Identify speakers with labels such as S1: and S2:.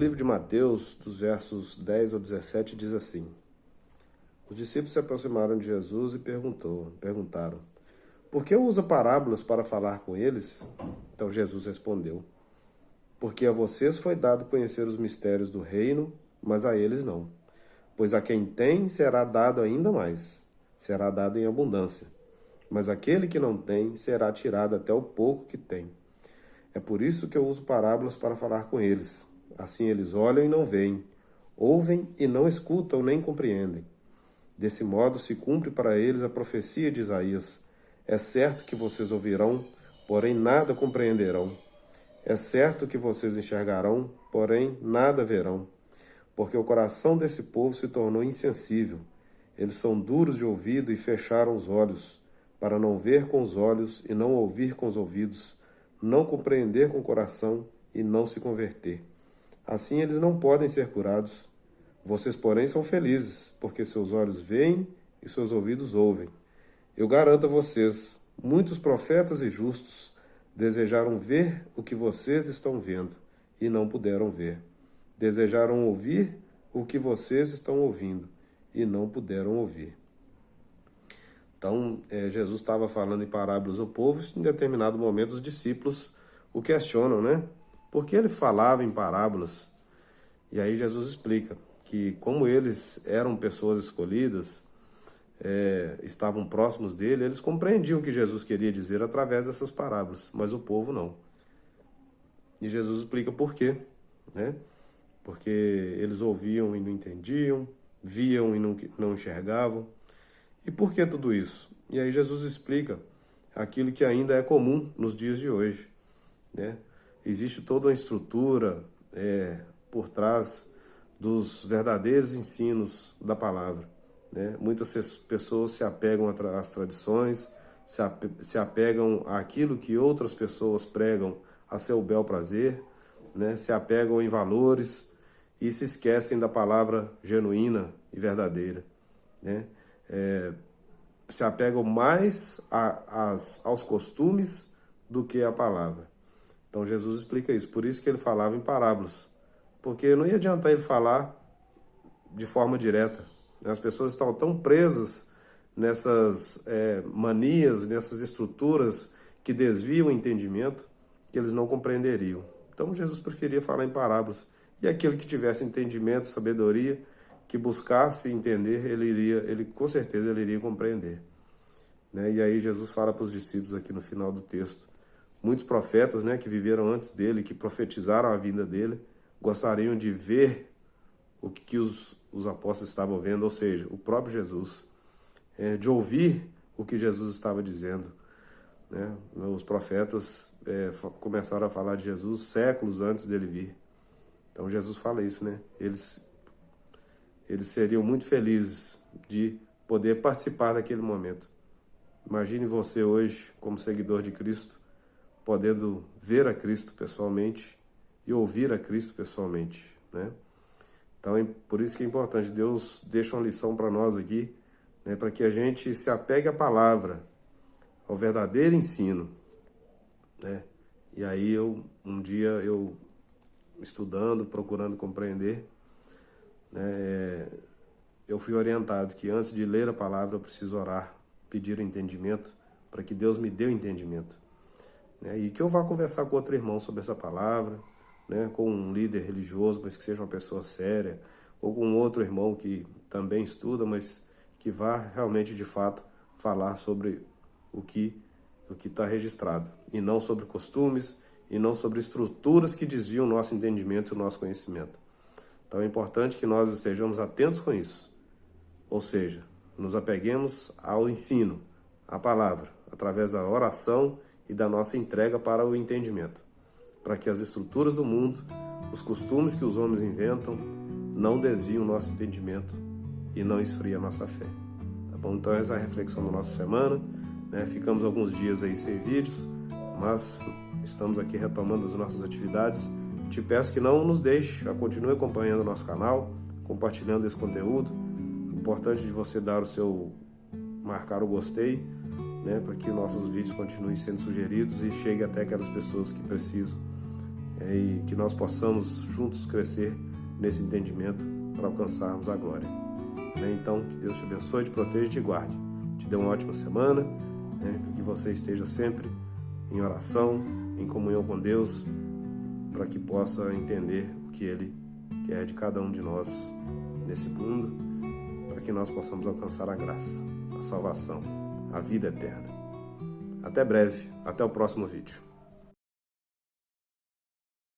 S1: livro de Mateus, dos versos 10 ao 17, diz assim: Os discípulos se aproximaram de Jesus e perguntaram: Por que usa parábolas para falar com eles? Então Jesus respondeu: Porque a vocês foi dado conhecer os mistérios do reino, mas a eles não. Pois a quem tem será dado ainda mais, será dado em abundância. Mas aquele que não tem será tirado até o pouco que tem. É por isso que eu uso parábolas para falar com eles. Assim eles olham e não veem, ouvem e não escutam nem compreendem. Desse modo se cumpre para eles a profecia de Isaías: É certo que vocês ouvirão, porém nada compreenderão. É certo que vocês enxergarão, porém nada verão. Porque o coração desse povo se tornou insensível. Eles são duros de ouvido e fecharam os olhos, para não ver com os olhos e não ouvir com os ouvidos, não compreender com o coração e não se converter. Assim eles não podem ser curados. Vocês, porém, são felizes, porque seus olhos veem e seus ouvidos ouvem. Eu garanto a vocês, muitos profetas e justos desejaram ver o que vocês estão vendo e não puderam ver. Desejaram ouvir o que vocês estão ouvindo e não puderam ouvir. Então, Jesus estava falando em parábolas ao povo, e em determinado momento os discípulos o questionam, né? Por que ele falava em parábolas? E aí Jesus explica que como eles eram pessoas escolhidas, estavam próximos dele, eles compreendiam o que Jesus queria dizer através dessas parábolas, mas o povo não. E Jesus explica por quê, né? Porque eles ouviam e não entendiam, viam e não enxergavam. E por que tudo isso? E aí Jesus explica aquilo que ainda é comum nos dias de hoje, né? Existe toda uma estrutura por trás dos verdadeiros ensinos da palavra, né? Muitas pessoas se apegam às tradições, se apegam àquilo que outras pessoas pregam a seu bel prazer, né? Se apegam em valores e se esquecem da palavra genuína e verdadeira, né? Se apegam mais aos costumes do que à palavra. Então Jesus explica isso, por isso que ele falava em parábolas, porque não ia adiantar ele falar de forma direta. As pessoas estão tão presas nessas manias, nessas estruturas que desviam o entendimento, que eles não compreenderiam. Então Jesus preferia falar em parábolas, e aquele que tivesse entendimento, sabedoria, que buscasse entender, ele com certeza ele iria compreender, né? E aí Jesus fala para os discípulos aqui no final do texto: muitos profetas, né, que viveram antes dele, que profetizaram a vinda dele, gostariam de ver o que os apóstolos estavam vendo, ou seja, o próprio Jesus, de ouvir o que Jesus estava dizendo, né? Os profetas começaram a falar de Jesus séculos antes dele vir. Então Jesus fala isso, né? Eles seriam muito felizes de poder participar daquele momento. Imagine você hoje, como seguidor de Cristo, podendo ver a Cristo pessoalmente e ouvir a Cristo pessoalmente, né? Então, por isso que é importante. Deus deixa uma lição para nós aqui, né? Para que a gente se apegue à palavra, ao verdadeiro ensino, né? E aí um dia eu estudando, procurando compreender, né, eu fui orientado que antes de ler a palavra eu preciso orar, pedir o entendimento, para que Deus me dê o entendimento, né, e que eu vá conversar com outro irmão sobre essa palavra, né, com um líder religioso, mas que seja uma pessoa séria, ou com outro irmão que também estuda, mas que vá realmente, de fato, falar sobre o que está registrado, e não sobre costumes, e não sobre estruturas que desviam o nosso entendimento e o nosso conhecimento. Então é importante que nós estejamos atentos com isso, ou seja, nos apeguemos ao ensino, à palavra, através da oração e da nossa entrega para o entendimento, para que as estruturas do mundo, os costumes que os homens inventam, não desviem o nosso entendimento e não esfriem a nossa fé. Tá bom? Então essa é a reflexão da nossa semana, né? Ficamos alguns dias aí sem vídeos, mas estamos aqui retomando as nossas atividades. Te peço que não nos deixe, continue acompanhando o nosso canal, compartilhando esse conteúdo. Importante de você marcar o gostei, né, para que nossos vídeos continuem sendo sugeridos e chegue até aquelas pessoas que precisam, e que nós possamos juntos crescer nesse entendimento para alcançarmos a glória. Então, que Deus te abençoe, te proteja e te guarde. Te dê uma ótima semana, que você esteja sempre em oração, em comunhão com Deus, para que possa entender o que Ele quer de cada um de nós nesse mundo, para que nós possamos alcançar a graça, a salvação, a vida eterna. Até breve, até o próximo vídeo.